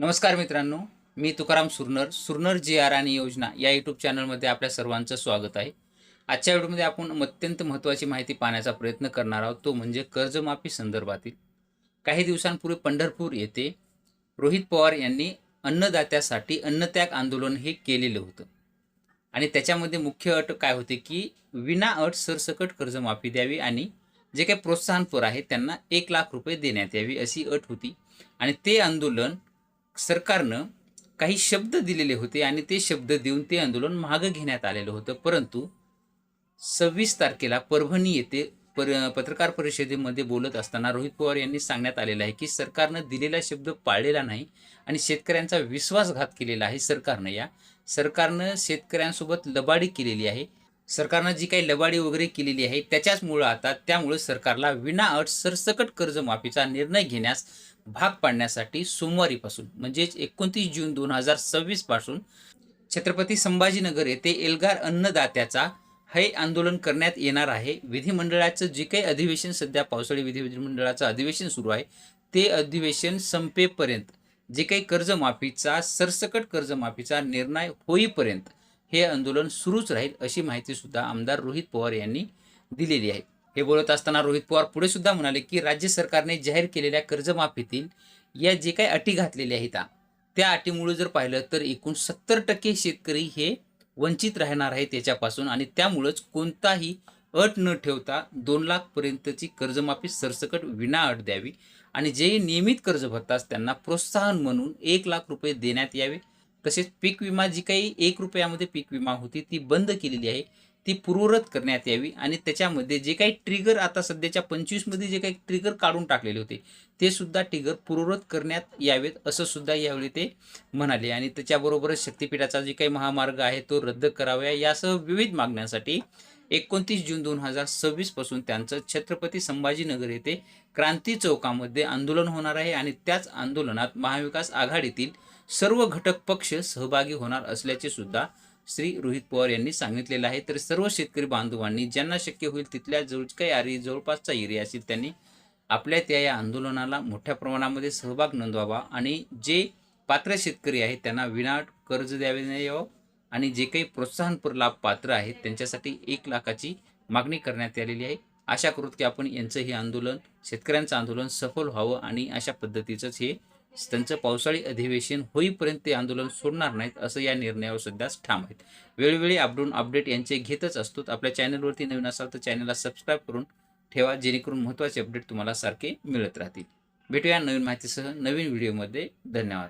नमस्कार मित्रांनो, मी तुकाराम सुरनर जी आर आणि योजना या यूट्यूब चॅनलमध्ये आपल्या सर्वांचं स्वागत आहे. आजच्या व्हिडिओमध्ये आपण अत्यंत महत्त्वाची माहिती पाहण्याचा प्रयत्न करणार आहोत, तो म्हणजे कर्जमाफी संदर्भातील. काही दिवसांपूर्वी पंढरपूर येथे रोहित पवार यांनी अन्नदात्यासाठी अन्नत्याग आंदोलन हे केलेलं होतं आणि त्याच्यामध्ये मुख्य अट काय होती की विनाअट सरसकट कर्जमाफी द्यावी आणि जे काही प्रोत्साहनपर आहे त्यांना 1,00,000 रुपये देण्यात यावी अशी अट होती. आणि ते आंदोलन सरकारनं काही शब्द दिलेले होते आणि ते शब्द देऊन ते आंदोलन मागं घेण्यात आलेलं होतं. परंतु 26 तारखेला परभणी येथे पत्रकार परिषदेमध्ये बोलत असताना रोहित पवार यांनी सांगण्यात आलेलं आहे की सरकारनं दिलेला शब्द पाळलेला नाही आणि शेतकऱ्यांचा विश्वासघात केलेला आहे सरकारनं शेतकऱ्यांसोबत लबाडी केलेली आहे. सरकारनं जी काही लबाडी वगैरे केलेली आहे त्यामुळे सरकारला विनाअट सरसकट कर्जमाफीचा निर्णय घेण्यास भाग पाडण्यासाठी सोमवारीपासून म्हणजेच 29 जून 2026 पासून छत्रपती संभाजीनगर येथे एल्गार अन्नदात्याचा हे आंदोलन करण्यात येणार आहे. विधिमंडळाचं जे काही अधिवेशन सध्या पावसाळी विधिमंडळाचं अधिवेशन सुरू आहे ते अधिवेशन संपेपर्यंत जे काही सरसकट कर्जमाफीचा निर्णय होईपर्यंत हे आंदोलन सुरूच राहील अशी माहिती सुद्धा आमदार रोहित पवार यांनी दिलेली आहे. हे बोलत असताना रोहित पवार पुढे सुद्धा म्हणाले की राज्य सरकारने जाहीर केलेल्या कर्जमाफीतील या जे काही अटी घातलेल्या आहेत त्या अटीमुळे जर पाहिलं तर एकूण 70% शेतकरी हे वंचित राहणार आहे त्याच्यापासून आणि त्यामुळेच कोणताही अट न ठेवता 2,00,000 पर्यंतची कर्जमाफी सरसकट विनाअट द्यावी आणि जे नियमित कर्ज भरतात त्यांना प्रोत्साहन म्हणून 1,00,000 रुपये देण्यात यावे. तसेच पीक विमा जी काही 1 रुपयामध्ये पीक विमा होती ती बंद केलेली आहे ती पूर्ववत करण्यात यावी आणि त्याच्यामध्ये जे काही ट्रिगर आता सध्याच्या 25 मध्ये जे काही ट्रिगर काढून टाकलेले होते ते सुद्धा ट्रिगर पूर्ववत करण्यात यावेत असं सुद्धा यावेळी ते म्हणाले. आणि त्याच्याबरोबरच शक्तिपीठाचा जे काही महामार्ग आहे तो रद्द करावा यासह विविध मागण्यांसाठी 29 जून 2026 पासून त्यांचं छत्रपती संभाजीनगर येथे क्रांती चौकामध्ये आंदोलन होणार आहे आणि त्याच आंदोलनात महाविकास आघाडीतील सर्व घटक पक्ष सहभागी होणार असल्याचे सुद्धा श्री रोहित पवार यांनी सांगितलेलं आहे. तर सर्व शेतकरी बांधवांनी ज्यांना शक्य होईल तिथल्या जवळपासचा एरिया असेल त्यांनी आपल्या या आंदोलनाला मोठ्या प्रमाणामध्ये सहभाग नोंदवावा आणि जे पात्र शेतकरी आहेत त्यांना विनाअट कर्ज द्यावे यावं आणि जे काही प्रोत्साहनपर लाभ पात्र आहेत त्यांच्यासाठी 1,00,000ची मागणी करण्यात आलेली आहे. आशा करू की आपण यांचं हे आंदोलन शेतकऱ्यांचं आंदोलन सफल व्हावं आणि अशा पद्धतीचंच हे त्यांचं पावसाळी अधिवेशन होईपर्यंत ते आंदोलन सोडणार नाहीत असं या निर्णयावर सध्या ठाम आहेत. वेळोवेळी अपडेट यांचे घेतच असतो. आपल्या चॅनलवरती नवीन असाल तर चॅनलला सबस्क्राईब करून ठेवा जेणेकरून महत्त्वाचे अपडेट तुम्हाला सारखे मिळत राहतील. भेटूया नवीन माहितीसह नवीन व्हिडिओमध्ये. धन्यवाद.